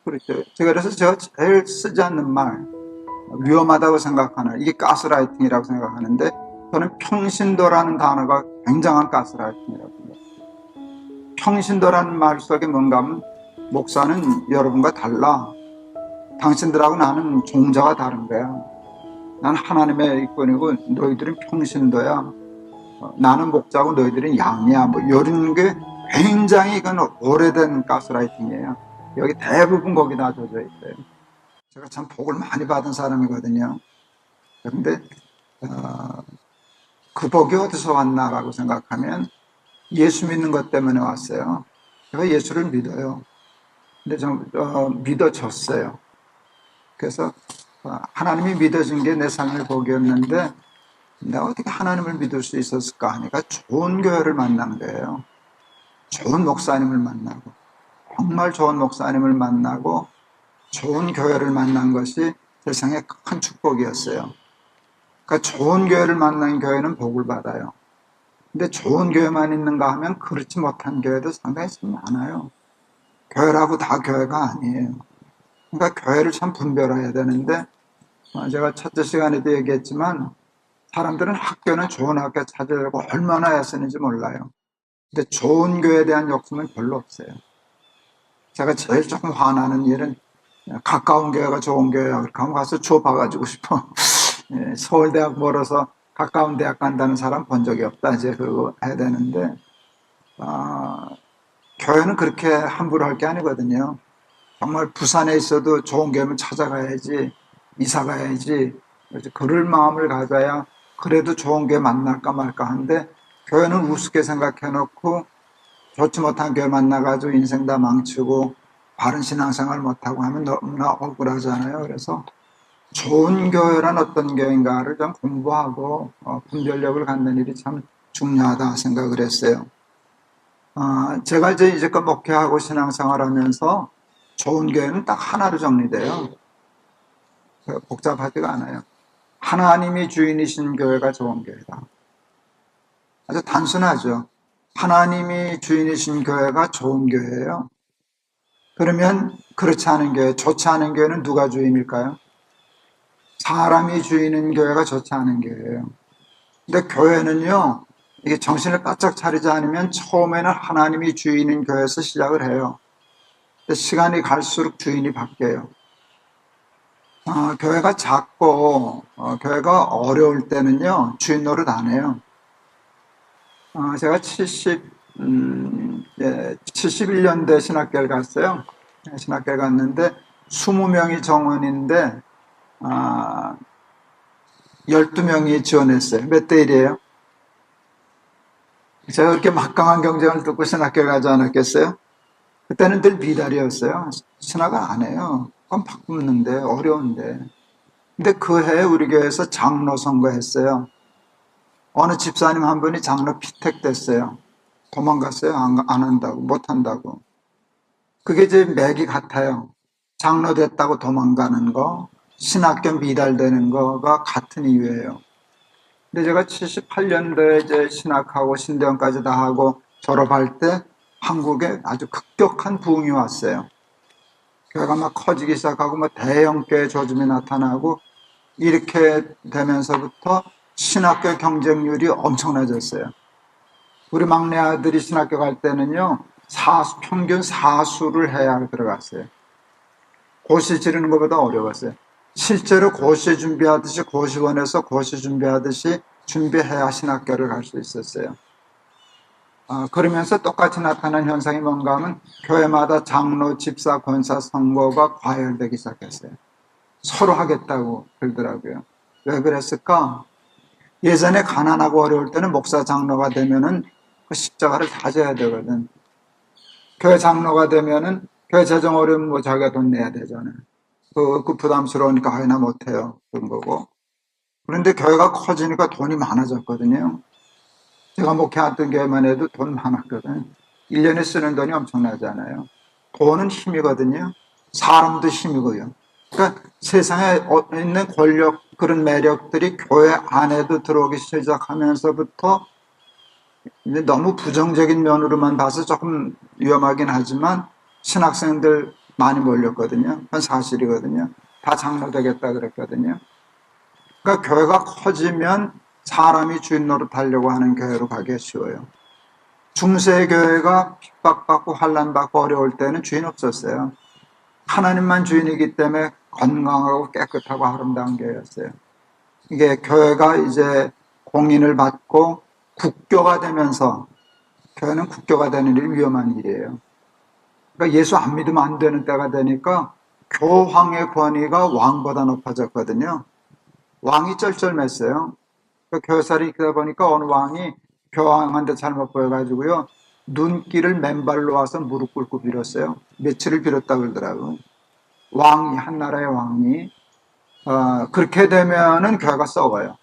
그렇죠. 제가 제일 쓰지 않는 말, 위험하다고 생각하는, 이게 가스라이팅이라고 생각하는데, 저는 평신도라는 단어가 굉장한 가스라이팅이라고 생각합니다. 평신도라는 말 속에 뭔가 하면, 목사는 여러분과 달라. 당신들하고 나는 종자가 다른 거야. 난 하나님의 일꾼이고 너희들은 평신도야. 나는 목자고 너희들은 양이야. 뭐 이런 게 굉장히 이건 오래된 가스라이팅이에요. 여기 대부분 거기다 젖어 있어요. 제가 참 복을 많이 받은 사람이거든요. 그런데 그 복이 어디서 왔나라고 생각하면 예수 믿는 것 때문에 왔어요. 제가 예수를 믿어요. 근데 좀 믿어졌어요. 그래서 하나님이 믿어진 게 내 삶의 복이었는데 내가 어떻게 하나님을 믿을 수 있었을까 하니까 좋은 교회를 만난 거예요. 좋은 목사님을 만나고 정말 좋은 목사님을 만나고 좋은 교회를 만난 것이 세상에 큰 축복이었어요. 그러니까 좋은 교회를 만난 교회는 복을 받아요. 근데 좋은 교회만 있는가 하면 그렇지 못한 교회도 상당히 많아요. 교회라고 다 교회가 아니에요. 그러니까 교회를 참 분별해야 되는데 제가 첫째 시간에도 얘기했지만 사람들은 학교는 좋은 학교 찾으려고 얼마나 애쓰는지 몰라요. 근데 좋은 교회에 대한 욕심은 별로 없어요. 제가 제일 조금 화나는 일은 가까운 교회가 좋은 교회야. 그렇게 하면 가서 줘봐가지고 싶어. 서울대학 멀어서 가까운 대학 간다는 사람 본 적이 없다. 이제 그거 해야 되는데, 교회는 그렇게 함부로 할 게 아니거든요. 정말 부산에 있어도 좋은 교회면 찾아가야지, 이사 가야지, 그럴 마음을 가져야 그래도 좋은 교회 만날까 말까 하는데, 교회는 우습게 생각해 놓고, 좋지 못한 교회 만나가지고 인생 다 망치고, 바른 신앙생활 못하고 하면 너무나 억울하잖아요. 그래서 좋은 교회란 어떤 교회인가를 좀 공부하고 분별력을 갖는 일이 참 중요하다 생각을 했어요. 제가 이제껏 목회하고 신앙생활 하면서 좋은 교회는 딱 하나로 정리돼요. 복잡하지가 않아요. 하나님이 주인이신 교회가 좋은 교회다. 아주 단순하죠. 하나님이 주인이신 교회가 좋은 교회예요. 그러면 그렇지 않은 교회, 좋지 않은 교회는 누가 주인일까요? 사람이 주인인 교회가 좋지 않은 교회예요. 근데 교회는요, 이게 정신을 바짝 차리지 않으면 처음에는 하나님이 주인인 교회에서 시작을 해요. 근데 시간이 갈수록 주인이 바뀌어요. 교회가 작고 교회가 어려울 때는요, 주인 노릇 안 해요. 제가 71년대 신학교를 갔어요. 신학교를 갔는데 20명이 정원인데 12명이 지원했어요. 몇 대 1이에요? 제가 그렇게 막강한 경쟁을 듣고 신학교에 가지 않았겠어요? 그때는 늘 미달이었어요. 신학을 안 해요. 그건 바꾸는데 어려운데. 근데 그 해에 우리 교회에서 장로 선거했어요. 어느 집사님 한 분이 장로 피택됐어요. 도망갔어요. 안 한다고, 못 한다고. 그게 이제 맥이 같아요. 장로 됐다고 도망가는 거, 신학교 미달되는 거가 같은 이유예요. 근데 제가 78년도에 이제 신학하고 신대원까지 다 하고 졸업할 때 한국에 아주 급격한 부흥이 왔어요. 교회가 막 커지기 시작하고 뭐 대형교회 조짐이 나타나고 이렇게 되면서부터 신학교 경쟁률이 엄청나졌어요. 우리 막내 아들이 신학교 갈 때는요, 평균 사수를 해야 들어갔어요. 고시 치르는 것보다 어려웠어요. 실제로 고시 준비하듯이 고시원에서 고시 준비하듯이 준비해야 신학교를 갈 수 있었어요. 그러면서 똑같이 나타난 현상이 뭔가 하면 교회마다 장로, 집사, 권사 선거가 과열되기 시작했어요. 서로 하겠다고 그러더라고요. 왜 그랬을까? 예전에 가난하고 어려울 때는 목사 장로가 되면은 그 십자가를 다 져야 되거든. 교회 장로가 되면은 교회 재정 어려우면 뭐 자기가 돈 내야 되잖아요. 그 부담스러우니까 하이나 못해요. 그런 거고. 그런데 교회가 커지니까 돈이 많아졌거든요. 제가 목회했던 교회만 해도 돈 많았거든. 1년에 쓰는 돈이 엄청나잖아요. 돈은 힘이거든요. 사람도 힘이고요. 그러니까 세상에 있는 권력, 그런 매력들이 교회 안에도 들어오기 시작하면서부터 너무 부정적인 면으로만 봐서 조금 위험하긴 하지만 신학생들 많이 몰렸거든요. 그건 사실이거든요. 다 장로 되겠다 그랬거든요. 그러니까 교회가 커지면 사람이 주인 노릇하려고 하는 교회로 가기가 쉬워요. 중세 교회가 핍박받고 환난받고 어려울 때는 주인 없었어요. 하나님만 주인이기 때문에 건강하고 깨끗하고 아름다운 교회였어요. 이게 교회가 이제 공인을 받고 국교가 되면서, 교회는 국교가 되는 일이 위험한 일이에요. 그러니까 예수 안 믿으면 안 되는 때가 되니까 교황의 권위가 왕보다 높아졌거든요. 왕이 쩔쩔맸어요. 그 교회살이 있다 보니까 어느 왕이 교황한테 잘못 보여가지고요, 눈길을 맨발로 와서 무릎 꿇고 빌었어요. 며칠을 빌었다 그러더라고요. 왕이, 한 나라의 왕이. 그렇게 되면은 교회가 썩어요.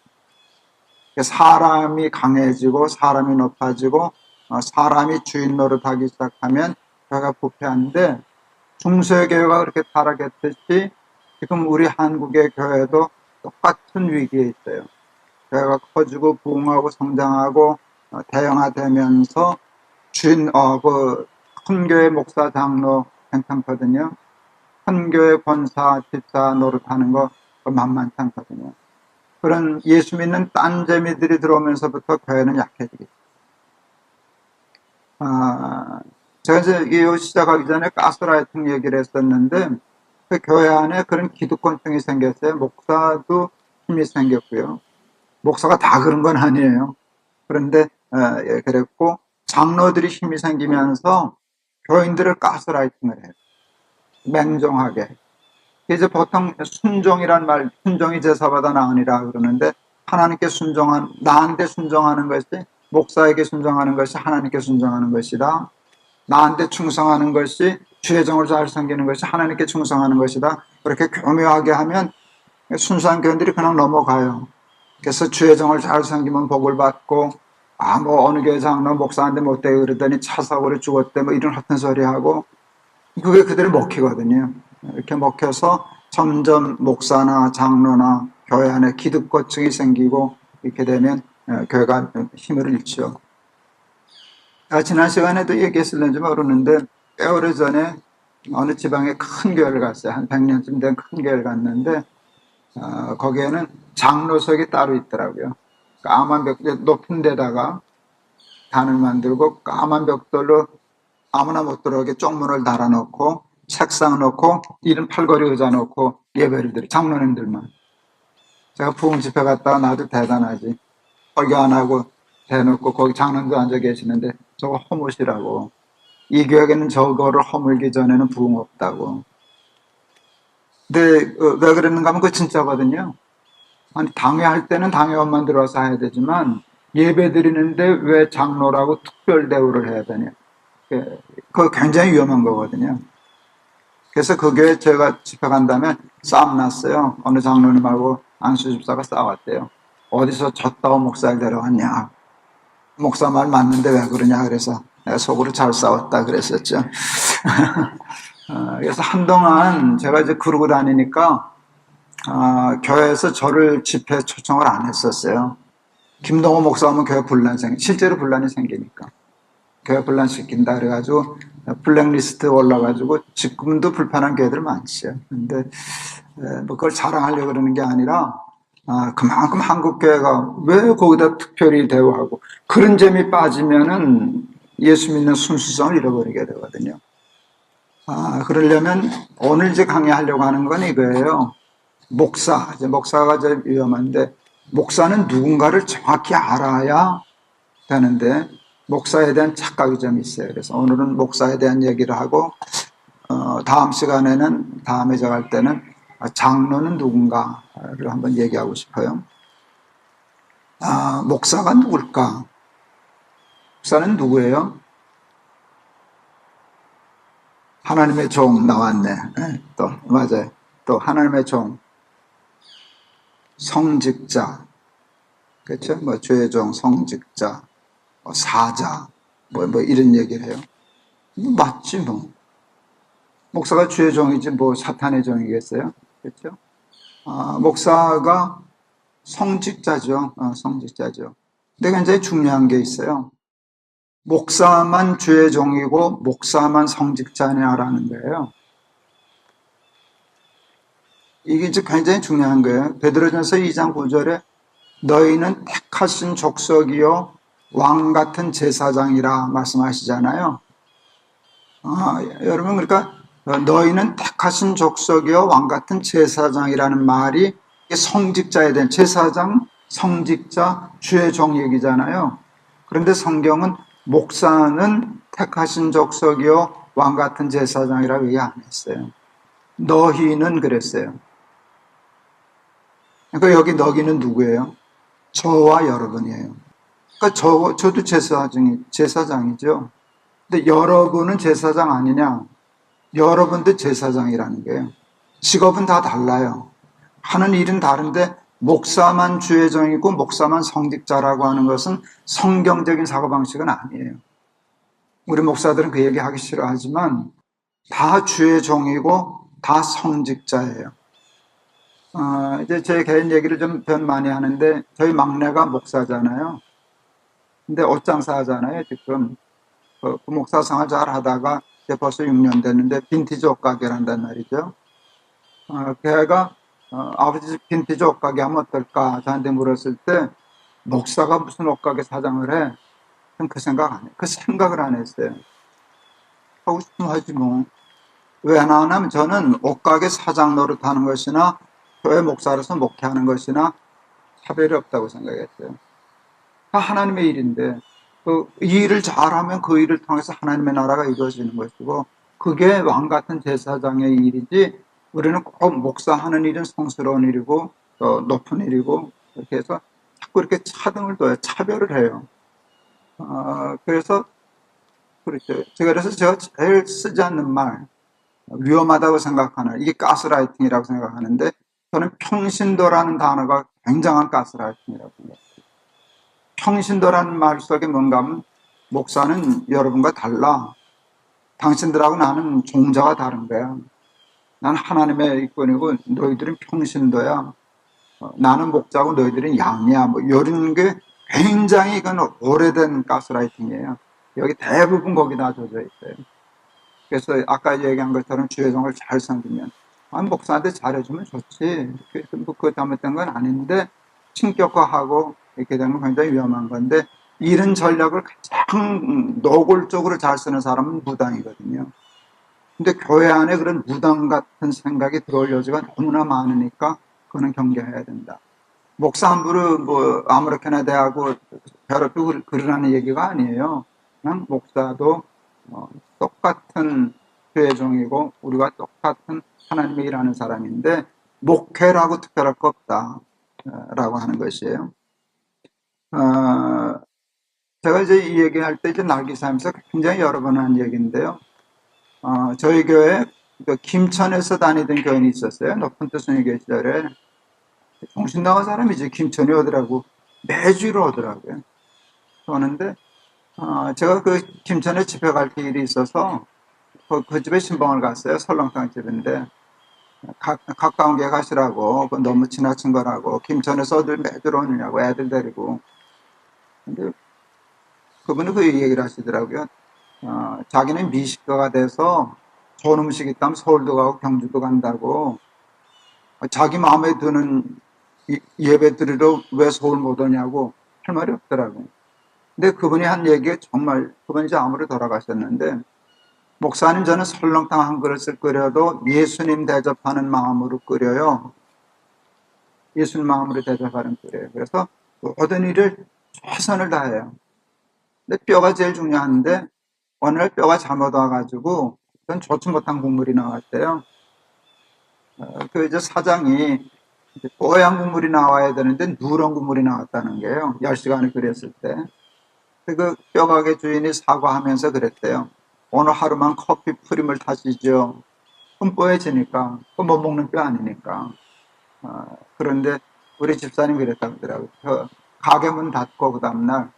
사람이 강해지고 사람이 높아지고 사람이 주인 노릇하기 시작하면 교회가 부패하는데, 중세교회가 그렇게 타락했듯이 지금 우리 한국의 교회도 똑같은 위기에 있어요. 교회가 커지고 부흥하고 성장하고 대형화되면서 큰 교회 목사 장로 괜찮거든요. 큰 교회 권사 집사 노릇하는 거 만만치 않거든요. 그런 예수 믿는 딴재미들이 들어오면서부터 교회는 약해지겠죠. 제가 이제 이 시작하기 전에 가스라이팅 얘기를 했었는데, 그 교회 안에 그런 기득권층이 생겼어요. 목사도 힘이 생겼고요. 목사가 다 그런 건 아니에요. 그런데 그랬고, 장로들이 힘이 생기면서 교인들을 가스라이팅을 해요. 맹종하게. 이제 보통 순종이란 말, 순종이 제사보다 나으니라 그러는데, 하나님께 나한테 순종하는 것이, 목사에게 순종하는 것이 하나님께 순종하는 것이다. 나한테 충성하는 것이, 주의 정을 잘 섬기는 것이 하나님께 충성하는 것이다. 그렇게 교묘하게 하면 순수한 교인들이 그냥 넘어가요. 그래서 주의 정을 잘 섬기면 복을 받고, 뭐 어느 교회 장로 목사한테 못되게 그러더니 차 사고로 죽었대, 뭐 이런 허튼 소리 하고, 그게 그대로 먹히거든요. 이렇게 먹혀서 점점 목사나 장로나 교회 안에 기득권층이 생기고, 이렇게 되면 교회가 힘을 잃죠. 지난 시간에도 얘기했을는지 모르는데, 꽤 오래전에 어느 지방에 큰 교회를 갔어요. 한 100년쯤 된 큰 교회를 갔는데, 거기에는 장로석이 따로 있더라고요. 까만 높은 데다가 단을 만들고 까만 벽돌로 아무나 못 들어오게 쪽문을 달아놓고 책상 놓고 이런 팔걸이 의자 놓고 예배를 드려, 장로님들만. 제가 부흥 집회 갔다가 나도 대단하지. 설교 안 하고 대놓고 거기 장로님도 앉아 계시는데 저거 허무시라고. 이 교회에는 저거를 허물기 전에는 부흥 없다고. 근데 왜 그랬는가 하면 그거 진짜거든요. 아니, 당회할 때는 당회원만 들어와서 해야 되지만 예배 드리는데 왜 장로라고 특별 대우를 해야 되냐. 그거 굉장히 위험한 거거든요. 그래서 그 교회 제가 집회 간다면 싸움 났어요. 어느 장로님하고 안수 집사가 싸웠대요. 어디서 졌다고 목사를 데려왔냐. 목사 말 맞는데 왜 그러냐. 그래서 내가 속으로 잘 싸웠다 그랬었죠. 그래서 한동안 제가 이제 그러고 다니니까 교회에서 저를 집회 초청을 안 했었어요. 김동호 목사 하면 교회 실제로 분란이 생기니까. 교회 분란시킨다 그래가지고 블랙리스트 올라가지고 지금도 불편한 교회들 많지요. 근데 뭐 그걸 자랑하려고 그러는 게 아니라 그만큼 한국 교회가 왜 거기다 특별히 대우하고 그런 재미 빠지면은 예수 믿는 순수성을 잃어버리게 되거든요. 그러려면 오늘 이제 강의하려고 하는 건 이거예요. 목사가 제일 위험한데, 목사는 누군가를 정확히 알아야 되는데 목사에 대한 착각이 좀 있어요. 그래서 오늘은 목사에 대한 얘기를 하고, 다음 시간에는, 다음에 제가 할 때는 장로는 누군가를 한번 얘기하고 싶어요. 목사가 누굴까? 목사는 누구예요? 하나님의 종 나왔네. 또 맞아요. 또 하나님의 종, 성직자, 그렇죠? 뭐 주의 종, 성직자, 사자, 뭐 이런 얘기를 해요. 맞지 뭐. 목사가 주의 종이지 뭐 사탄의 종이겠어요? 그렇죠? 목사가 성직자죠. 성직자죠. 근데 굉장히 중요한 게 있어요. 목사만 주의 종이고 목사만 성직자냐라는 거예요. 이게 이제 굉장히 중요한 거예요. 베드로전서 2장 9절에 너희는 택하신 족속이요 왕 같은 제사장이라 말씀하시잖아요. 여러분 그러니까 너희는 택하신 족속이요 왕 같은 제사장이라는 말이 성직자에 대한 제사장, 성직자, 주의 종 얘기잖아요. 그런데 성경은 목사는 택하신 족속이요 왕 같은 제사장이라고 얘기 안 했어요. 너희는 그랬어요. 그러니까 여기 너희는 누구예요? 저와 여러분이에요. 그러니까 저도 제사장이죠. 근데 여러분은 제사장 아니냐? 여러분도 제사장이라는 거예요. 직업은 다 달라요. 하는 일은 다른데 목사만 주의 종이고 목사만 성직자라고 하는 것은 성경적인 사고방식은 아니에요. 우리 목사들은 그 얘기 하기 싫어하지만 다 주의 종이고 다 성직자예요. 이제 제 개인 얘기를 좀 많이 하는데 저희 막내가 목사잖아요. 근데 옷장사 하잖아요, 지금. 그 목사 생활 잘 하다가 이제 벌써 6년 됐는데 빈티지 옷가게를 한단 말이죠. 걔가 아버지 집 빈티지 옷가게 하면 어떨까 저한테 물었을 때 목사가 무슨 옷가게 사장을 해? 그 생각 안 해. 그 생각을 안 했어요. 하고 싶으면 하지 뭐. 왜 안 하냐면 저는 옷가게 사장 노릇하는 것이나 교회 목사로서 목회하는 것이나 차별이 없다고 생각했어요. 다 하나님의 일인데 그 일을 잘하면 그 일을 통해서 하나님의 나라가 이루어지는 것이고 그게 왕 같은 제사장의 일이지 우리는 꼭 목사하는 일은 성스러운 일이고 높은 일이고 이렇게 해서 자꾸 이렇게 차등을 둬요. 차별을 해요. 그래서 그렇죠. 그래서 제가 제일 쓰지 않는 말 위험하다고 생각하는 이게 가스라이팅이라고 생각하는데 저는 평신도라는 단어가 굉장한 가스라이팅이라고 생각해요. 평신도라는 말 속에 뭔가 하면 목사는 여러분과 달라. 당신들하고 나는 종자가 다른 거야. 난 하나님의 일꾼이고 너희들은 평신도야. 나는 목자고 너희들은 양이야. 뭐 이런 게 굉장히 이건 오래된 가스라이팅이에요. 여기 대부분 거기다 젖어 있어요. 그래서 아까 얘기한 것처럼 주의 종을 잘 섬기면 목사한테 잘해주면 좋지. 그거 잘못된 건 아닌데 신격화하고 이렇게 되면 굉장히 위험한 건데 이런 전략을 가장 노골적으로 잘 쓰는 사람은 무당이거든요. 근데 교회 안에 그런 무당 같은 생각이 들어올 여지가 너무나 많으니까 그거는 경계해야 된다. 목사 함부로 뭐 아무렇게나 대하고 괴롭히고 그러라는 얘기가 아니에요. 그냥 목사도 똑같은 교회 종이고 우리가 똑같은 하나님의 일하는 사람인데 목회라고 특별할 거 없다 라고 하는 것이에요. 제가 이제 이 얘기할 때 이제 날기사하면서 굉장히 여러 번 한 얘기인데요. 저희 교회 김천에서 다니던 교인이 있었어요. 높은 뜻순위교 시절에 정신 나간 사람이지 김천이 오더라고. 매주로 오더라고요. 오는데 제가 그 김천에 집에 갈 길이 있어서 그 집에 신방을 갔어요. 설렁탕 집인데 가까운 게 가시라고 너무 지나친 거라고 김천에서 어딜 매주로 오느냐고 애들 데리고. 근데 그분은 그 얘기를 하시더라고요. 자기는 미식가가 돼서 좋은 음식 있다면 서울도 가고 경주도 간다고. 자기 마음에 드는 예배 드리러 왜 서울 못 오냐고 할 말이 없더라고요. 근데 그분이 한 얘기가 정말, 그분이 이제 암으로 돌아가셨는데, 목사님 저는 설렁탕 한 그릇을 끓여도 예수님 대접하는 마음으로 끓여요. 예수님 마음으로 대접하는 끓여요. 그래서 모든 일을 최선을 다해요. 근데 뼈가 제일 중요한데 어느 날 뼈가 잘못 와가지고 전 좋지 못한 국물이 나왔대요. 그 이제 사장이 뽀얀 국물이 나와야 되는데 누런 국물이 나왔다는 거예요. 10시간을 끓였을 때. 그 뼈가게 주인이 사과하면서 그랬대요. 오늘 하루만 커피 프림을 타시죠. 그럼 뽀얘지니까. 그 못 먹는 뼈 아니니까. 그런데 우리 집사님 그랬다고 하더라고요. 가게 문 닫고 그 다음날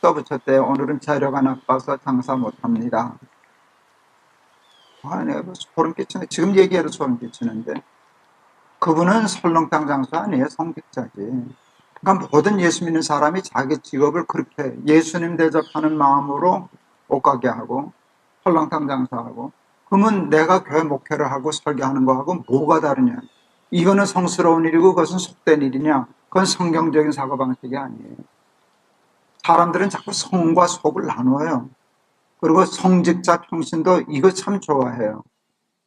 써붙였대요. 오늘은 재료가 나빠서 장사 못합니다. 내가 소름 끼치네. 지금 얘기해도 소름 끼치는데. 그분은 설렁탕 장수 아니에요. 성직자지. 그러니까 모든 예수 믿는 사람이 자기 직업을 그렇게 예수님 대접하는 마음으로 옷가게 하고 설렁탕 장사하고 그러면 내가 교회 목회를 하고 설교하는 거하고 뭐가 다르냐. 이거는 성스러운 일이고 그것은 속된 일이냐? 그건 성경적인 사고방식이 아니에요. 사람들은 자꾸 성과 속을 나눠요. 그리고 성직자 평신도 이거 참 좋아해요.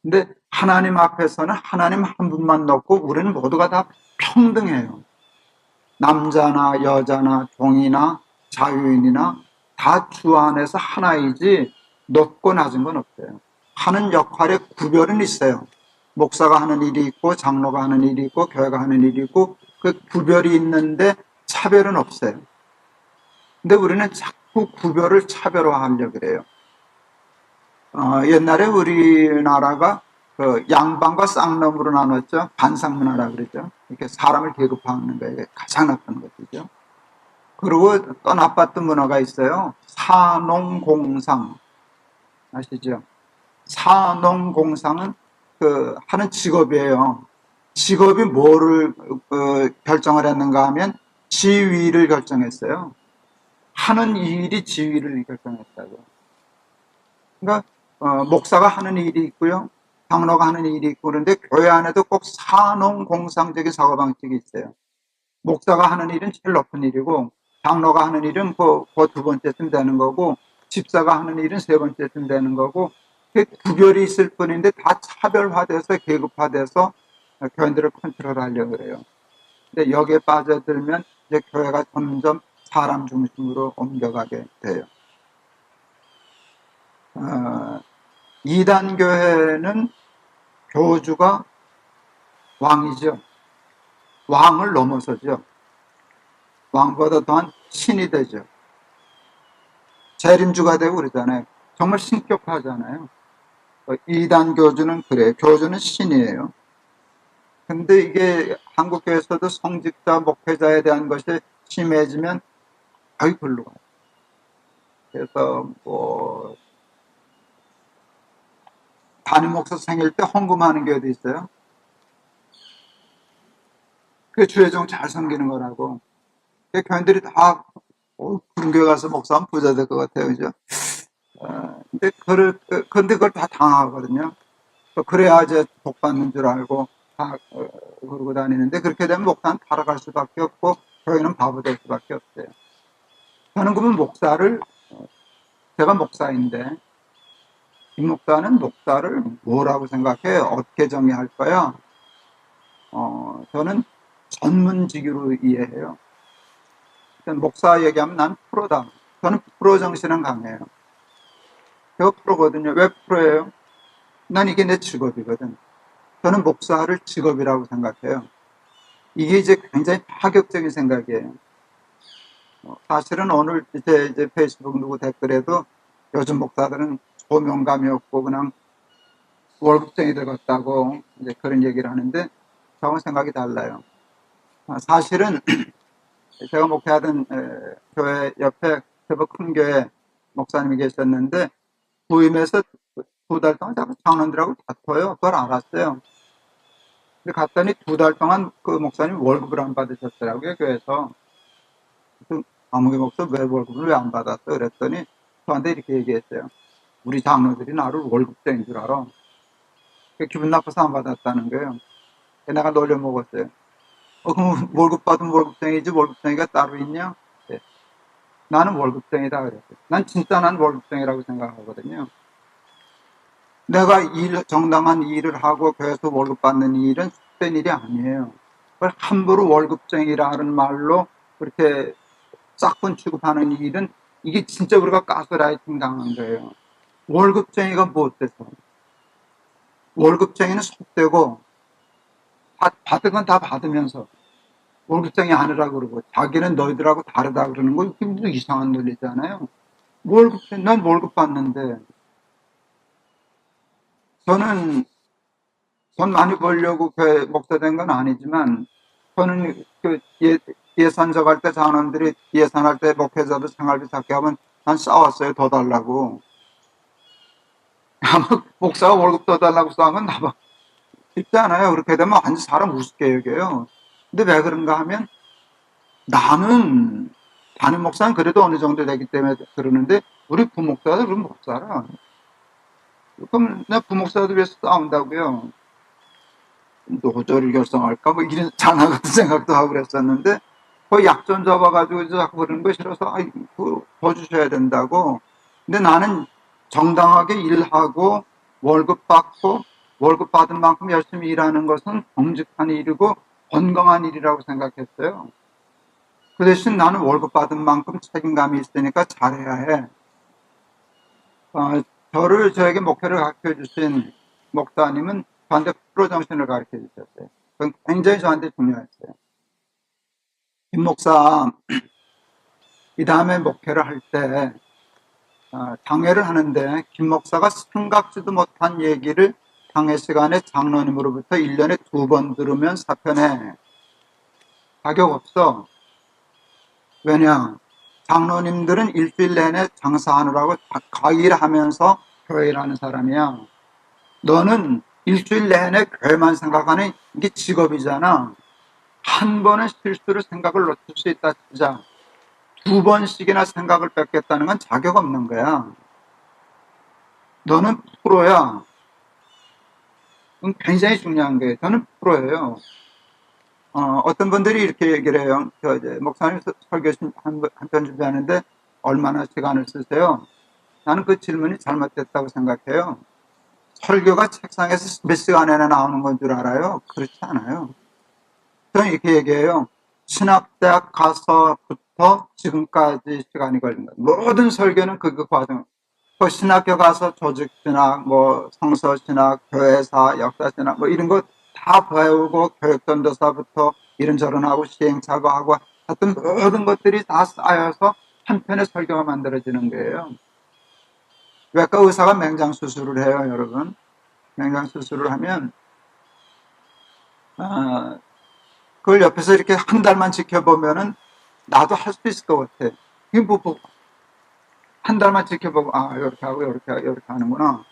근데 하나님 앞에서는 하나님 한 분만 넣고 우리는 모두가 다 평등해요. 남자나 여자나 종이나 자유인이나 다 주 안에서 하나이지 높고 낮은 건 없어요. 하는 역할에 구별은 있어요. 목사가 하는 일이 있고 장로가 하는 일이 있고 교회가 하는 일이 있고 그 구별이 있는데 차별은 없어요. 근데 우리는 자꾸 구별을 차별화하려고 그래요. 옛날에 우리나라가 그 양반과 쌍놈으로 나눴죠. 반상문화라 그러죠. 이렇게 사람을 계급화하는 거에 가장 나쁜 것이죠. 그리고 또 나빴던 문화가 있어요. 사농공상 아시죠? 사농공상은 그 하는 직업이에요. 직업이 뭐를 결정을 했는가 하면 지위를 결정했어요. 하는 일이 지위를 결정했다고. 그러니까 목사가 하는 일이 있고요. 장로가 하는 일이 있고 그런데 교회 안에도 꼭 사농공상적인 사고방식이 있어요. 목사가 하는 일은 제일 높은 일이고 장로가 하는 일은 그 두 번째쯤 되는 거고 집사가 하는 일은 세 번째쯤 되는 거고 구별이 있을 뿐인데 다 차별화돼서 계급화돼서 교인들을 컨트롤하려고 그래요. 근데 여기에 빠져들면 이제 교회가 점점 사람 중심으로 옮겨가게 돼요. 이단 교회는 교주가 왕이죠. 왕을 넘어서죠. 왕보다 더한 신이 되죠. 재림주가 되고 그러잖아요. 정말 신격화하잖아요. 이단 교주는 그래요. 교주는 신이에요. 근데 이게 한국교회에서도 성직자, 목회자에 대한 것이 심해지면 아이 별로 가요. 그래서 뭐 담임 목사 생일 때 헌금하는 교회도 있어요. 그게 주의종 잘 섬기는 거라고. 교인들이 다 그런 교회 가서 목사하면 부자 될 것 같아요. 그죠? 근데 그걸 다 당하거든요. 그래야 이제 복 받는 줄 알고 다 그러고 다니는데 그렇게 되면 목사는 타락할 수밖에 없고 교회는 바보 될 수밖에 없어요. 저는 그러면 목사를 제가 목사인데 이 목사는 목사를 뭐라고 생각해요? 어떻게 정의할 거야? 저는 전문직으로 이해해요. 목사 얘기하면 난 프로다. 저는 프로 정신은 강해요. 제가 프로거든요. 왜 프로예요? 난 이게 내 직업이거든. 저는 목사를 직업이라고 생각해요. 이게 이제 굉장히 파격적인 생각이에요. 사실은 오늘 이제 페이스북 누구 댓글에도 요즘 목사들은 소명감이 없고 그냥 월급쟁이들 같다고 이제 그런 얘기를 하는데 저하고는 생각이 달라요. 사실은 제가 목회하던 교회 옆에 제법 큰 교회 목사님이 계셨는데 부임해서 2달 동안 자꾸 장로들하고 다퉈요. 그걸 알았어요. 근데 갔더니 2달 동안 그 목사님 월급을 안 받으셨더라고요, 교회에서. 아무개 목사 왜 월급을 왜 안 받았어? 그랬더니 저한테 이렇게 얘기했어요. 우리 장로들이 나를 월급쟁인 줄 알아. 기분 나빠서 안 받았다는 거예요. 내가 놀려먹었어요. 그럼 월급 받으면 월급쟁이지 월급쟁이가 따로 있냐? 네. 나는 월급쟁이다 그랬어요. 난 진짜 난 월급쟁이라고 생각하거든요. 내가 정당한 일을 하고 교회에서 월급 받는 일은 속된 일이 아니에요. 그걸 함부로 월급쟁이라는 말로 그렇게 싹건 취급하는 일은 이게 진짜 우리가 가스라이팅 당한 거예요. 월급쟁이가 뭐 어때서? 월급쟁이는 속되고 받은 건 다 받으면서 월급쟁이 아니라고 그러고 자기는 너희들하고 다르다 그러는 거 이게 무슨 이상한 논리잖아요. 난 월급 받는데 저는 돈 많이 벌려고 교회 목사 된 건 아니지만 저는 그 예산 적할 때 장원들이 예산할 때 목회자도 생활비 작게 하면 난 싸웠어요. 더 달라고. 아마 목사가 월급 더 달라고 싸운 건 나봐. 쉽지 않아요. 그렇게 되면 완전 사람 우습게 여겨요. 근데 왜 그런가 하면 나는 담임 목사는 그래도 어느 정도 되기 때문에 그러는데 우리 부목사도 그럼 못 살아. 그럼 내 부목사도 위해서 싸운다고요. 노조를 결성할까 뭐 이런 장난 같은 생각도 하고 그랬었는데 그 약점 잡아가지고 자꾸 그러는 거 싫어서 더 주셔야 된다고. 근데 나는 정당하게 일하고 월급 받고 월급 받은 만큼 열심히 일하는 것은 정직한 일이고 건강한 일이라고 생각했어요. 그 대신 나는 월급 받은 만큼 책임감이 있으니까 잘해야 해. 저에게 목표를 가르쳐 주신 목사님은 저한테 프로 정신을 가르쳐 주셨어요. 그건 굉장히 저한테 중요했어요. 김 목사, 이 다음에 목회를 할 때, 장회를 하는데, 김 목사가 생각지도 못한 얘기를 장회 시간에 장로님으로부터 1년에 2번 들으면 사표내. 자격 없어. 왜냐? 장로님들은 일주일 내내 장사하느라고 가일하면서 교회를 하는 사람이야. 너는 일주일 내내 교회만 생각하는 게 직업이잖아. 한 번은 실수로 생각을 놓칠 수 있다 치자. 2번씩이나 생각을 뺏겠다는 건 자격 없는 거야. 너는 프로야. 그건 굉장히 중요한 거예요. 저는 프로예요. 어떤 분들이 이렇게 얘기를 해요. 이제 목사님 설교 한편 준비하는데 얼마나 시간을 쓰세요? 나는 그 질문이 잘못됐다고 생각해요. 설교가 책상에서 몇 시간이나 나오는 건 줄 알아요? 그렇지 않아요. 저는 이렇게 얘기해요. 신학대학 가서부터 지금까지 시간이 걸린 거예요. 모든 설교는 그 과정. 그 신학교 가서 조직신학, 뭐 성서신학, 교회사, 역사신학 뭐 이런 거 다 배우고 교육전도사부터 이런저런 하고 시행착오 하고 하여튼 모든 것들이 다 쌓여서 한 편의 설교가 만들어지는 거예요. 외과 의사가 맹장 수술을 해요, 여러분. 맹장 수술을 하면 그걸 옆에서 이렇게 한 달만 지켜보면은 나도 할 수 있을 것 같아. 이게 한 달만 지켜보고 이렇게 하고 이렇게 하는구나.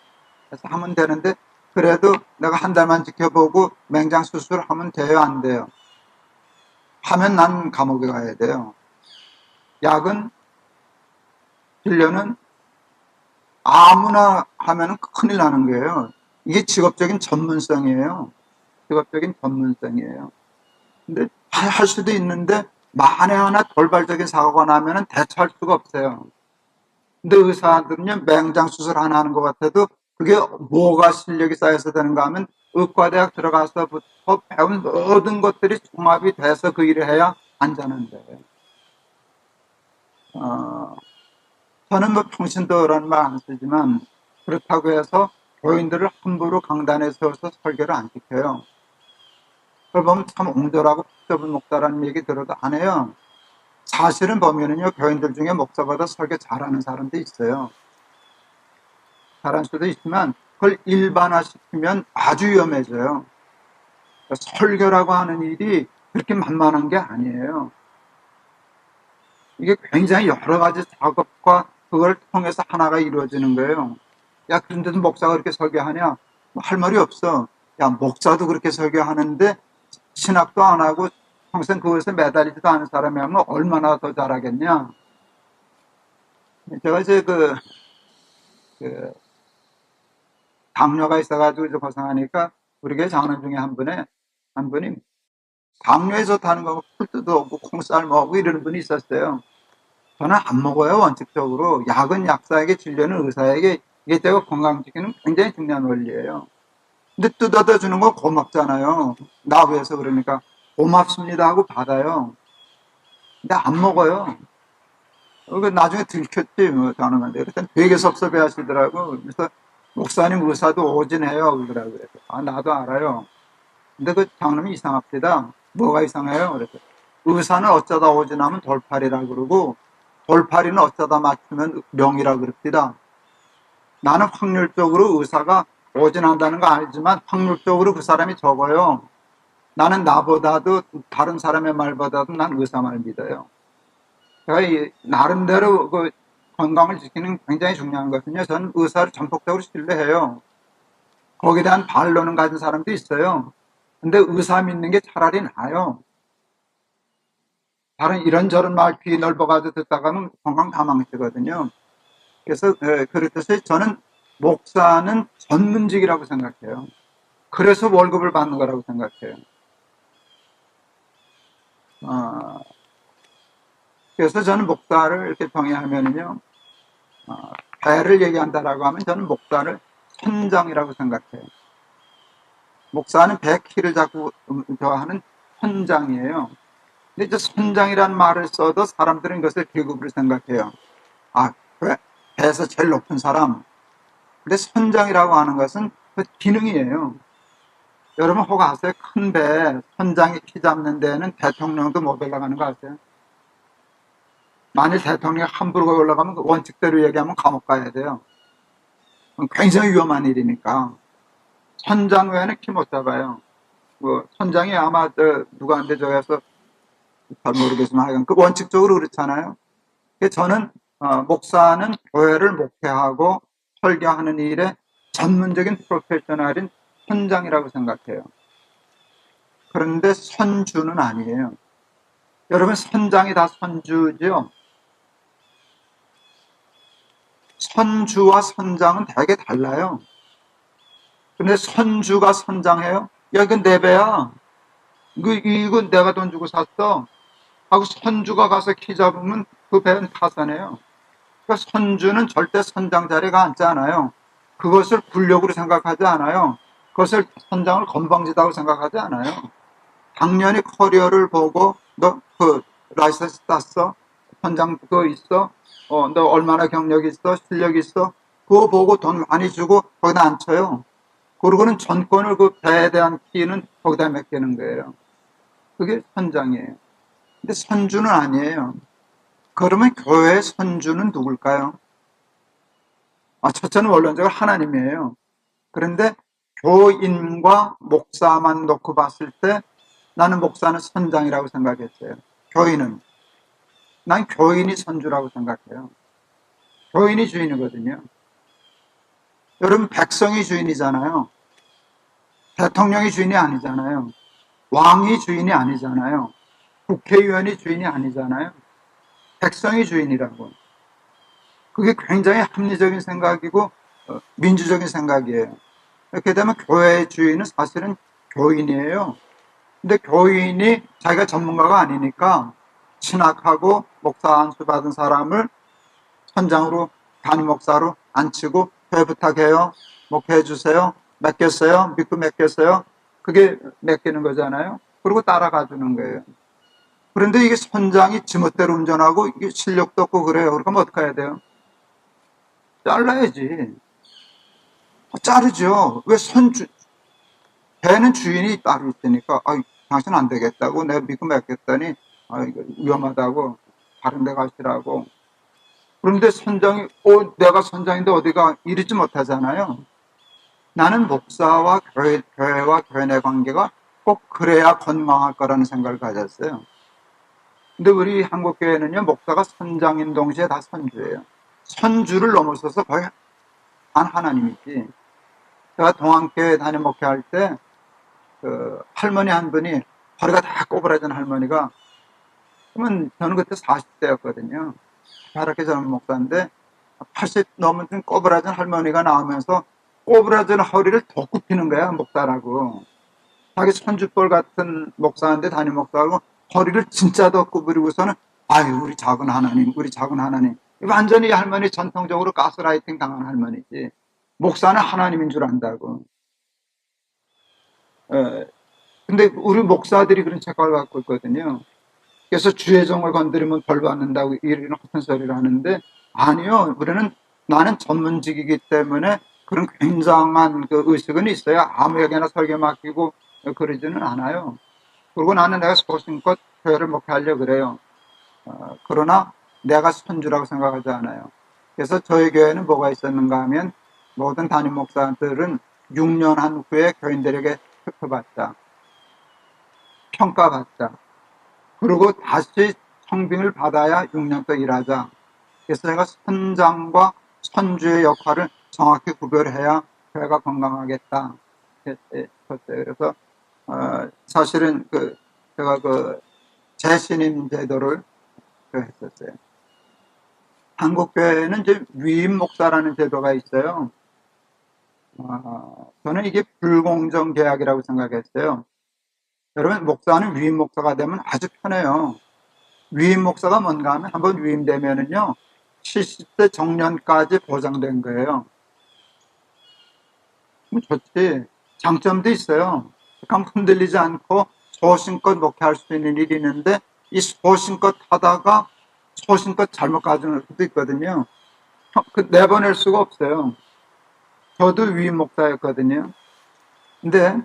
그래서 하면 되는데 그래도 내가 한 달만 지켜보고 맹장 수술하면 돼요, 안 돼요? 하면 난 감옥에 가야 돼요. 약은 진료는 아무나 하면 큰일 나는 거예요. 이게 직업적인 전문성이에요. 직업적인 전문성이에요. 근데 할 수도 있는데 만에 하나 돌발적인 사고가 나면 대처할 수가 없어요. 근데 의사들은요, 맹장 수술 하나 하는 것 같아도 그게 뭐가 실력이 쌓여서 되는가 하면 의과대학 들어가서부터 배운 모든 것들이 종합이 돼서 그 일을 해야 안전한데. 저는 뭐 평신도라는 말 안 쓰지만 그렇다고 해서 교인들을 함부로 강단에 세워서 설교를 안 시켜요. 그걸 보면 참 옹졸하고 푹잡은 목사라는 얘기 들어도 안 해요. 사실은 보면은요, 교인들 중에 목사보다 설교 잘하는 사람도 있어요. 잘할 수도 있지만 그걸 일반화시키면 아주 위험해져요. 그러니까 설교라고 하는 일이 그렇게 만만한 게 아니에요. 이게 굉장히 여러 가지 작업과 그걸 통해서 하나가 이루어지는 거예요. 야, 그런데도 목사가 그렇게 설교하냐? 뭐 할 말이 없어. 야, 목사도 그렇게 설교하는데 신학도 안 하고 평생 그것에 매달리지도 않은 사람이 하면 얼마나 더 잘하겠냐? 제가 이제 그 당뇨가 있어가지고 이제 고생하니까 우리 교회 장로님 중에 한 분이 당뇨에 좋다는 거 풀도 없고 콩쌀 먹고 이러는 분이 있었어요. 저는 안 먹어요, 원칙적으로. 약은 약사에게, 진료는 의사에게. 이게 제가 건강 지키는 굉장히 중요한 원리예요. 근데 뜯어다 주는 건 고맙잖아요. 나 위해서 그러니까 고맙습니다 하고 받아요. 근데 안 먹어요. 나중에 들켰지, 뭐, 장로한테. 그랬더니 되게 섭섭해 하시더라고. 그래서 목사님 의사도 오진해요. 그러더라고요. 나도 알아요. 근데 그 장로님이 이상합니다. 뭐가 이상해요? 그래서 의사는 어쩌다 오진하면 돌팔이라 그러고 돌팔이는 어쩌다 맞추면 명이라 그럽니다. 나는 확률적으로 의사가 오진한다는 거 알지만 확률적으로 그 사람이 적어요. 나는 나보다도 다른 사람의 말보다도 난 의사 말 믿어요. 제가 나름대로 그 건강을 지키는 굉장히 중요한 것은요. 저는 의사를 전폭적으로 신뢰해요. 거기에 대한 반론을 가진 사람도 있어요. 근데 의사 믿는 게 차라리 나아요. 다른 이런저런 말 귀 넓어가지고 듣다가는 건강 다 망치거든요. 그래서 그렇듯이 저는 목사는 전문직이라고 생각해요. 그래서 월급을 받는 거라고 생각해요. 어, 그래서 저는 목사를 이렇게 정의하면요, 배를 얘기한다라고 하면 저는 목사를 선장이라고 생각해요. 목사는 배 키를 잡고 하는 선장이에요. 근데 이제 선장이란 말을 써도 사람들은 이것을 계급으로 생각해요. 아, 배에서 제일 높은 사람. 근데 선장이라고 하는 것은 그 기능이에요. 여러분 혹 아세요? 큰 배, 선장이 키 잡는 데는 대통령도 못 올라가는 거 아세요? 만일 대통령이 함부로 올라가면 그 원칙대로 얘기하면 감옥 가야 돼요. 굉장히 위험한 일이니까. 선장 외에는 키 못 잡아요. 뭐, 선장이 아마, 누구한테 저기서 잘 모르겠지만, 하여간 그 원칙적으로 그렇잖아요. 저는, 목사는 교회를 목회하고 설교하는 일에 전문적인 프로페셔널인 선장이라고 생각해요. 그런데 선주는 아니에요. 여러분, 선장이 다 선주죠? 선주와 선장은 되게 달라요. 근데 선주가 선장해요? 야, 이건 내 배야. 이건 내가 돈 주고 샀어. 하고 선주가 가서 키 잡으면 그 배는 타산해요. 그러니까 선주는 절대 선장 자리가 앉지 않아요. 그것을 굴욕으로 생각하지 않아요. 그것을 선장을 건방지다고 생각하지 않아요. 당연히 커리어를 보고 너 그 라이선스 땄어? 선장 그거 있어? 너 얼마나 경력이 있어? 실력이 있어? 그거 보고 돈 많이 주고 거기다 앉혀요. 그러고는 전권을 그 배에 대한 키는 거기다 맡기는 거예요. 그게 선장이에요. 근데 선주는 아니에요. 그러면 교회의 선주는 누굴까요? 첫째는 원론적으로 하나님이에요. 그런데 교인과 목사만 놓고 봤을 때 나는 목사는 선장이라고 생각했어요. 교인은. 난 교인이 선주라고 생각해요. 교인이 주인이거든요. 여러분, 백성이 주인이잖아요. 대통령이 주인이 아니잖아요. 왕이 주인이 아니잖아요. 국회의원이 주인이 아니잖아요. 백성이 주인이라고. 그게 굉장히 합리적인 생각이고 민주적인 생각이에요. 이렇게 되면 교회의 주인은 사실은 교인이에요. 근데 교인이 자기가 전문가가 아니니까 신학하고 목사 안수 받은 사람을 선장으로 담임 목사로 앉히고 교회 부탁해요. 목회해 주세요. 맡겼어요. 믿고 맡겼어요. 그게 맡기는 거잖아요. 그리고 따라가 주는 거예요. 그런데 이게 선장이 지멋대로 운전하고 이게 실력도 없고 그래요. 그러면 어떻게 해야 돼요? 잘라야지. 자르죠. 왜 배는 주인이 따로 있으니까, 당신 안 되겠다고 내가 믿고 맡겼더니, 이거 위험하다고 다른 데 가시라고. 그런데 선장이, 내가 선장인데 어디가 이러지 못하잖아요. 나는 목사와 교회와 교회 내 관계가 꼭 그래야 건강할 거라는 생각을 가졌어요. 근데 우리 한국교회는요, 목사가 선장인 동시에 다 선주예요. 선주를 넘어서서 거의 하나님이지. 제가 동안교회 담임 목회할 때, 할머니 한 분이 허리가 다 꼬부라진 할머니가, 그러면 저는 그때 40대였거든요. 바르게 젊은 목사인데, 80 넘은 꼬부라진 할머니가 나오면서 꼬부라진 허리를 더 굽히는 거야, 목사라고. 자기 손주뻘 같은 목사인데 담임 목사하고 허리를 진짜 더 구부리고서는, 아유, 우리 작은 하나님, 우리 작은 하나님. 완전히 할머니 전통적으로 가스라이팅 당한 할머니지. 목사는 하나님인 줄 안다고. 근데 우리 목사들이 그런 착각을 갖고 있거든요. 그래서 주의 종을 건드리면 벌 받는다고 이런 허튼 소리를 하는데, 아니요. 나는 전문직이기 때문에 그런 굉장한 그 의식은 있어요. 아무에게나 설교 맡기고 그러지는 않아요. 그리고 나는 내가 소신껏 교회를 목회하려고 그래요. 그러나 내가 선주라고 생각하지 않아요. 그래서 저희 교회는 뭐가 있었는가 하면 모든 담임 목사들은 6년 한 후에 교인들에게 투표받자. 평가받자. 그리고 다시 성빙을 받아야 6년 더 일하자. 그래서 제가 선장과 선주의 역할을 정확히 구별해야 교회가 건강하겠다. 그래서 사실은 제가 재신임 제도를 했었어요. 한국 교회는 이제 위임 목사라는 제도가 있어요. 저는 이게 불공정 계약이라고 생각했어요. 여러분, 목사는 위임 목사가 되면 아주 편해요. 위임 목사가 뭔가 하면 한번 위임되면은요, 70세 정년까지 보장된 거예요. 좋지. 장점도 있어요. 약간 흔들리지 않고 소신껏 목회할 수 있는 일이 있는데, 이 소신껏 하다가 소신껏 잘못 가져올 수도 있거든요. 내보낼 수가 없어요. 저도 위임 목사였거든요. 근데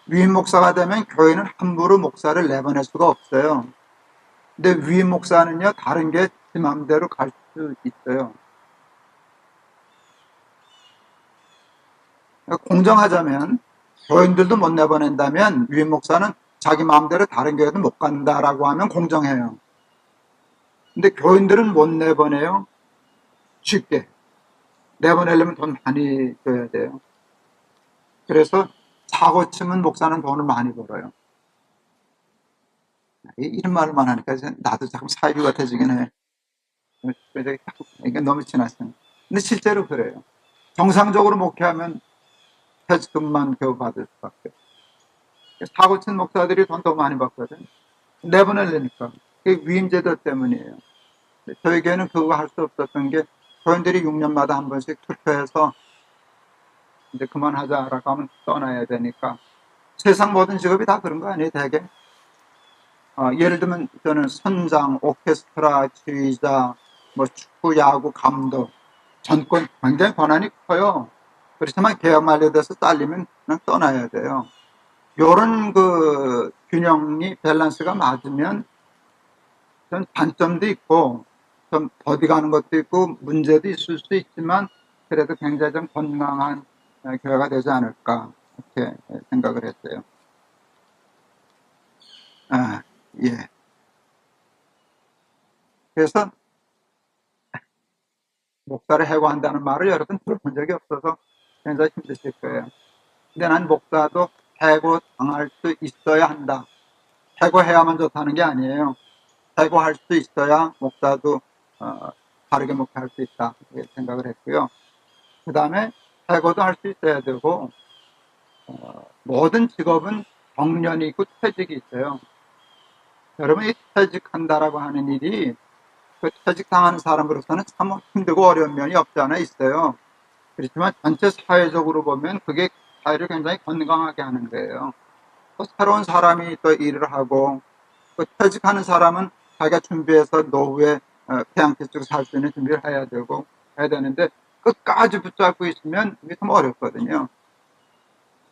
위임 목사가 되면 교회는 함부로 목사를 내보낼 수가 없어요. 근데 위임 목사는요, 다른 게 제 마음대로 갈 수 있어요. 공정하자면, 교인들도 못 내보낸다면, 위임 목사는 자기 마음대로 다른 교회도 못 간다라고 하면 공정해요. 근데 교인들은 못 내보내요. 쉽게. 내보내려면 돈 많이 줘야 돼요. 그래서 사고 치면 목사는 돈을 많이 벌어요. 이런 말만 하니까 나도 자꾸 사이비 같아지긴 해. 이게 너무 지났어요. 근데 실제로 그래요. 정상적으로 목회하면 퇴직금만 겨우 받을 수밖에. 사고 친 목사들이 돈 더 많이 받거든. 내보내려니까. 그게 위임제도 때문이에요. 저에게는 그거 할 수 없었던 게 교인들이 6년마다 한 번씩 투표해서 이제 그만하자라고 하면 떠나야 되니까 세상 모든 직업이 다 그런 거 아니에요, 대개? 예를 들면 저는 선장, 오케스트라 지휘자, 뭐 축구, 야구, 감독, 전권 굉장히 권한이 커요. 그렇지만 계약 만료돼서 잘리면 그냥 떠나야 돼요. 요런 그 균형이 밸런스가 맞으면 좀 단점도 있고 좀 더디 가는 것도 있고 문제도 있을 수 있지만 그래도 굉장히 좀 건강한 교회가 되지 않을까 이렇게 생각을 했어요. 예. 그래서 목사를 해고한다는 말을 여러분 들어본 적이 없어서 굉장히 힘드실 거예요. 근데 난 목사도 해고 당할 수 있어야 한다. 해고해야만 좋다는 게 아니에요. 해고할 수 있어야 목사도 다르게 목회할 수 있다 이렇게 생각을 했고요. 그 다음에 해고도 할 수 있어야 되고 모든 직업은 정년이 있고 퇴직이 있어요. 여러분이 퇴직한다라고 하는 일이 그 퇴직당하는 사람으로서는 참 힘들고 어려운 면이 없지 않아 있어요. 그렇지만 전체 사회적으로 보면 그게 사회를 굉장히 건강하게 하는 거예요. 또 새로운 사람이 또 일을 하고 또 퇴직하는 사람은 자기가 준비해서 노후에 태양빛으로 살 수 있는 준비를 해야 되고 해야 되는데 끝까지 붙잡고 있으면 이게 참 어렵거든요.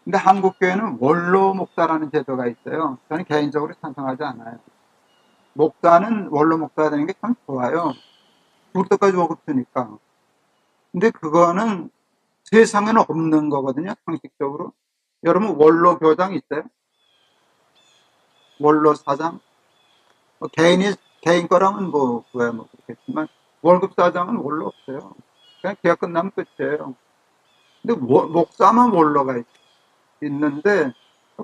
근데 한국교회는 원로 목사라는 제도가 있어요. 저는 개인적으로 찬성하지 않아요. 목사는 원로 목사가 되는 게 참 좋아요. 죽을 때까지 월급 주니까. 근데 그거는 세상에는 없는 거거든요, 상식적으로. 여러분, 원로 교장 있어요? 원로 사장? 뭐 개인 거라면 그거야 그렇겠지만, 월급 사장은 원로 없어요. 그냥 계약 끝나면 끝이에요. 근데 목사만 원로가 있는데,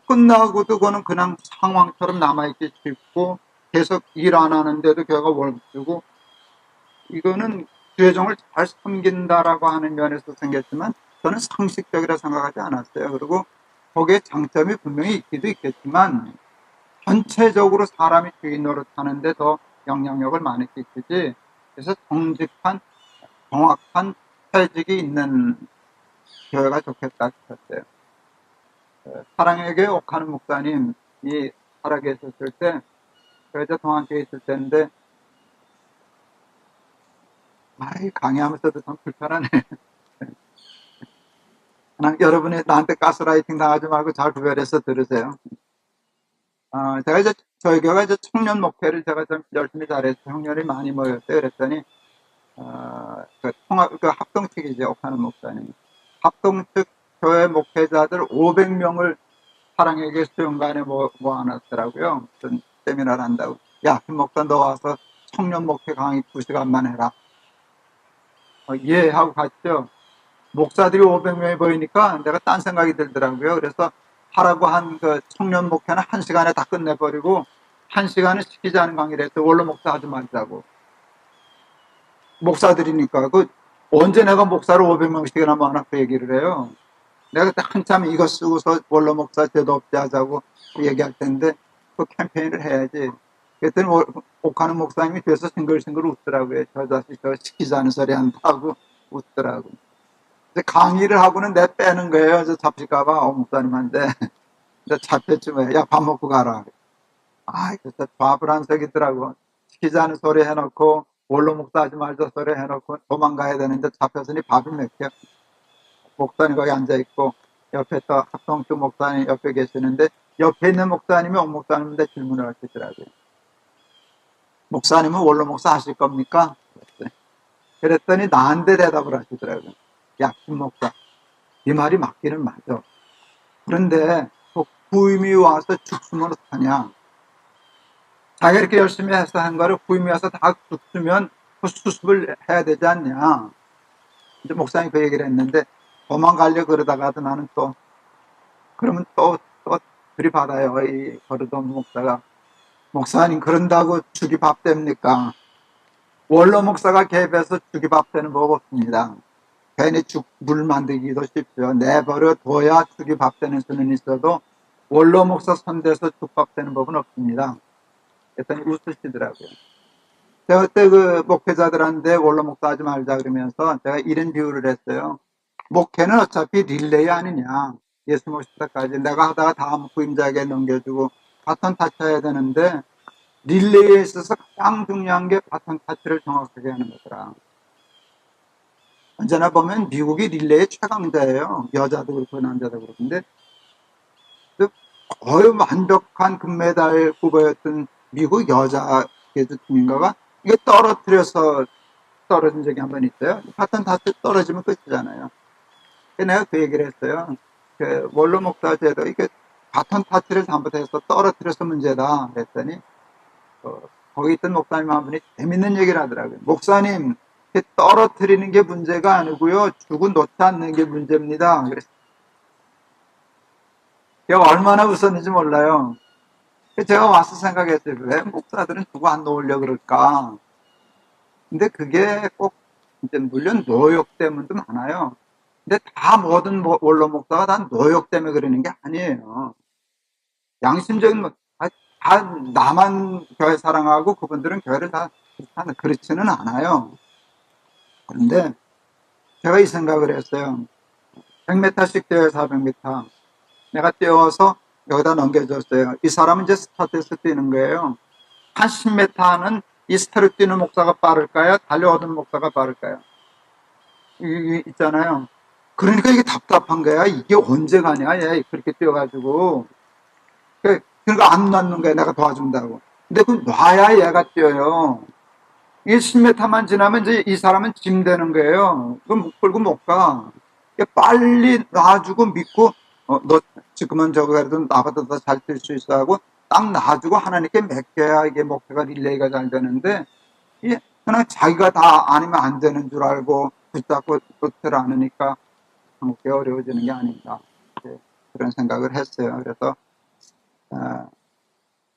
끝나고도 그거는 그냥 상황처럼 남아있기 쉽고, 계속 일 안 하는데도 걔가 월급 주고, 이거는 죄정을 잘 섬긴다라고 하는 면에서 생겼지만 저는 상식적이라 생각하지 않았어요. 그리고 거기에 장점이 분명히 있기도 있겠지만 전체적으로 사람이 주인 노릇하는데 더 영향력을 많이 끼치지. 그래서 정직한 정확한 퇴직이 있는 교회가 좋겠다 싶었어요. 사랑의 교회 옥하는 목사님이 살아계셨을 때 교회자 동안교에 있을 때인데 강의하면서도 참 불편하네. 여러분이 나한테 가스라이팅 당하지 말고 잘 구별해서 들으세요. 제가 이제 저희 교회가 이제 청년 목회를 제가 좀 열심히 잘해서 청년이 많이 모였어요. 그랬더니 그 합동측이죠. 옥하는 목사님. 합동측 교회 목회자들 500명을 사랑에게 수영관에 모아놨더라고요. 무슨 세미나를 한다고. 야, 김 목사 너 와서 청년 목회 강의 2시간만 해라. 예 하고 갔죠. 목사들이 500명이 보이니까 내가 딴 생각이 들더라고요. 그래서 하라고 한 그 청년 목회는 1시간에 다 끝내버리고 1시간을 시키지 않은 강의를 했어요. 원로 목사 하지 말자고. 목사들이니까 언제 내가 목사를 500명씩이나 모아놓고 얘기를 해요. 내가 그때 한참 이거 쓰고서 원로 목사 제도 없지 하자고 얘기할 텐데 그 캠페인을 해야지. 그랬더니 옥하는 목사님이 뒤에서 싱글싱글 웃더라고요. 저 자식 저 시키지 않은 소리 한다고 웃더라고. 이제 강의를 하고는 내 빼는 거예요. 저 잡힐까봐 목사님한테. 이제 잡혔지 뭐. 야, 밥 먹고 가라. 아, 진짜 밥을 한 석이더라고. 시키지 않은 소리 해놓고 원로 목사 하지 말자 소리 해놓고 도망가야 되는데 잡혔으니 밥이 몇 개. 목사님 거기 앉아있고 옆에 또 합동주 목사님 옆에 계시는데 옆에 있는 목사님이 옥 목사님인데 질문을 하시더라고요. 목사님은 원로 목사 하실 겁니까? 그랬더니 나한테 대답을 하시더라고요. 야, 김 목사, 네 말이 맞기는 맞아. 그런데 그 부임이 와서 죽으면 어떡하냐? 자기가 이렇게 열심히 해서 한 거를 부임이 와서 다 죽으면 그 수습을 해야 되지 않냐? 이제 목사님이 그 얘기를 했는데 도망가려고 그러다가도 나는 또 그러면 또 들이받아요. 이 버릇없는 목사가. 목사님 그런다고 죽이 밥 됩니까? 원로 목사가 개입해서 죽이 밥 되는 법 없습니다. 괜히 물 만들기도 쉽죠. 내버려 둬야 죽이 밥 되는 수는 있어도 원로 목사 손대서 죽밥 되는 법은 없습니다. 그랬더니 웃으시더라고요. 제가 그때 그 목회자들한테 원로 목사 하지 말자 그러면서 제가 이런 비유를 했어요. 목회는 어차피 릴레이 아니냐. 예수 모실 때까지 내가 하다가 다음 부임자에게 넘겨주고 바톤 타쳐야 되는데 릴레이에 있어서 가장 중요한 게 바톤 타치를 정확하게 하는 거더라. 언제나 보면 미국이 릴레이의 최강자예요. 여자도 그렇고 남자도 그렇고. 근데 거의 완벽한 금메달 후보였던 미국 여자 계주팀인가가 이게 떨어뜨려서 떨어진 적이 한 번 있어요. 바톤 타치 떨어지면 끝이잖아요. 내가 그 얘기를 했어요. 그 원로 목사 제도 이게 바톤 타치를 잘못해서 떨어뜨려서 문제다 그랬더니 거기 있던 목사님 한 분이 재밌는 얘기를 하더라고요. 목사님 떨어뜨리는 게 문제가 아니고요. 죽은 놓지 않는 게 문제입니다. 그랬어요. 제가 얼마나 웃었는지 몰라요. 제가 와서 생각했어요. 왜 목사들은 두고 안 놓으려고 그럴까? 근데 그게 꼭 이제 물론 노역 때문도 많아요. 근데 다 모든 원로 목사가 다 노역 때문에 그러는 게 아니에요. 양심적인 다 나만 교회 사랑하고 그분들은 교회를 다 그렇지는 않아요. 그런데 제가 이 생각을 했어요. 100m씩 뛰어요, 400m. 내가 뛰어서 여기다 넘겨줬어요. 이 사람은 이제 스타트에서 뛰는 거예요. 한 10m는 이 스타를 뛰는 목사가 빠를까요? 달려오던 목사가 빠를까요? 있잖아요. 그러니까 이게 답답한 거야. 이게 언제 가냐, 얘 그렇게 뛰어가지고. 그러니까 안 놨는 거야, 내가 도와준다고. 근데 그 놔야 얘가 뛰어요. 이게 10m만 지나면 이제 이 사람은 짐 되는 거예요. 그럼 끌고 못 가. 빨리 놔주고 믿고, 너 지금은 저거 그래도 나보다 더 잘 뛸 수 있어 하고 딱 놔주고 하나님께 맡겨야 이게 목표가 릴레이가 잘 되는데, 그냥 자기가 다 아니면 안 되는 줄 알고 붙잡고 쫓지를 않으니까 한국이 어려워지는 게 아닌가. 그런 생각을 했어요. 그래서,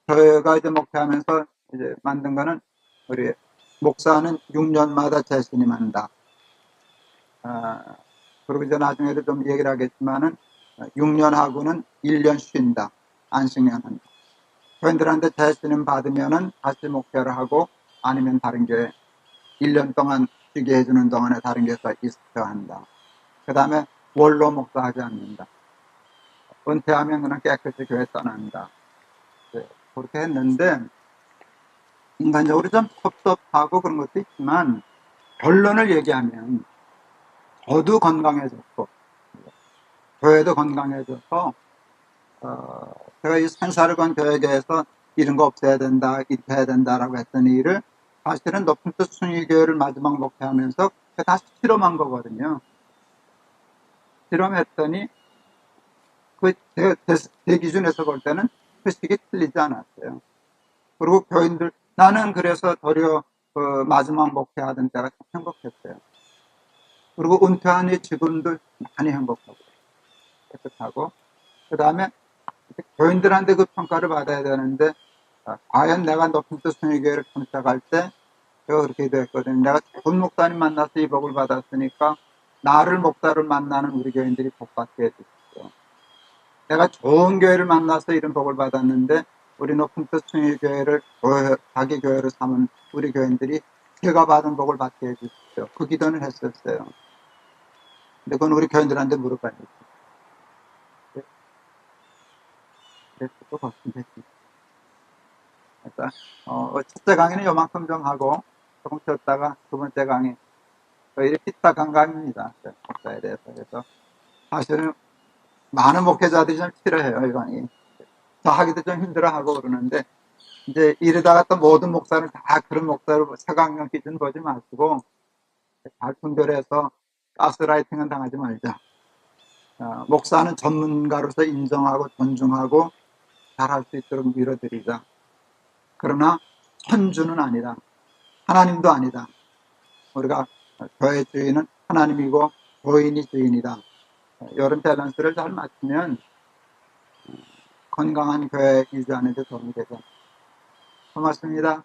저희가 이제 목회하면서 이제 만든 거는 우리 목사는 6년마다 재신임한다. 그리고 이제 나중에도 좀 얘기를 하겠지만은 6년 하고는 1년 쉰다. 안식년 한다. 교인들한테 재신임 받으면은 다시 목회를 하고 아니면 다른 교회 1년 동안 쉬게 해주는 동안에 다른 교회가 있어야 한다. 그 다음에 원로 목사하지 않는다. 은퇴하면 그냥 깨끗이 교회 떠난다. 그렇게 했는데 인간적으로 좀 섭섭하고 그런 것도 있지만 결론을 얘기하면 저도 건강해졌고 교회도 건강해져서 제가 이 산사르관 교회에서 이런 거 없애야 된다, 이렇게 해야 된다라고 했던 일을 사실은 높은 뜻 순위교회를 마지막 목회하면서 다시 실험한 거거든요. 실험했더니 제 기준에서 볼 때는 표식이 틀리지 않았어요. 그리고 교인들 나는 그래서 도리어 그 마지막 목회하던 때가 참 행복했어요. 그리고 은퇴하니 지금도 많이 행복하고 깨끗하고 그 다음에 교인들한테 그 평가를 받아야 되는데 과연 내가 높은 뜻 순위교회를 선택할 때 제가 그렇게 됐거든요. 내가 좋은 목사님 만나서 이 복을 받았으니까 나를 목사를 만나는 우리 교인들이 복받게 해주십시오. 내가 좋은 교회를 만나서 이런 복을 받았는데 우리 높은 뜻 충의교회를 자기 교회로 삼은 우리 교인들이 제가 받은 복을 받게 해주십시오. 그 기도는 했었어요. 근데 그건 우리 교인들한테 물어봐야 돼. 그래서 또 걱정했습니다. 그러니까 첫째 강의는 요만큼 좀 하고 조금 쉬었다가 두 번째 강의 저희 피탁한 강의입니다. 목사에 대해서. 그래서 사실은 많은 목회자들이 좀 싫어해요, 이 강의. 저 하기도 좀 힘들어하고 그러는데 이제 이러다가 또 모든 목사를 다 그런 목사로 서강령 기준 보지 마시고 잘 분별해서 가스라이팅은 당하지 말자. 목사는 전문가로서 인정하고 존중하고 잘할 수 있도록 밀어드리자. 그러나 천주는 아니다. 하나님도 아니다. 우리가 교회 주인은 하나님이고 교인이 주인이다. 이런 밸런스를 잘 맞추면 건강한 교회 유지하는 데 도움이 되죠. 고맙습니다.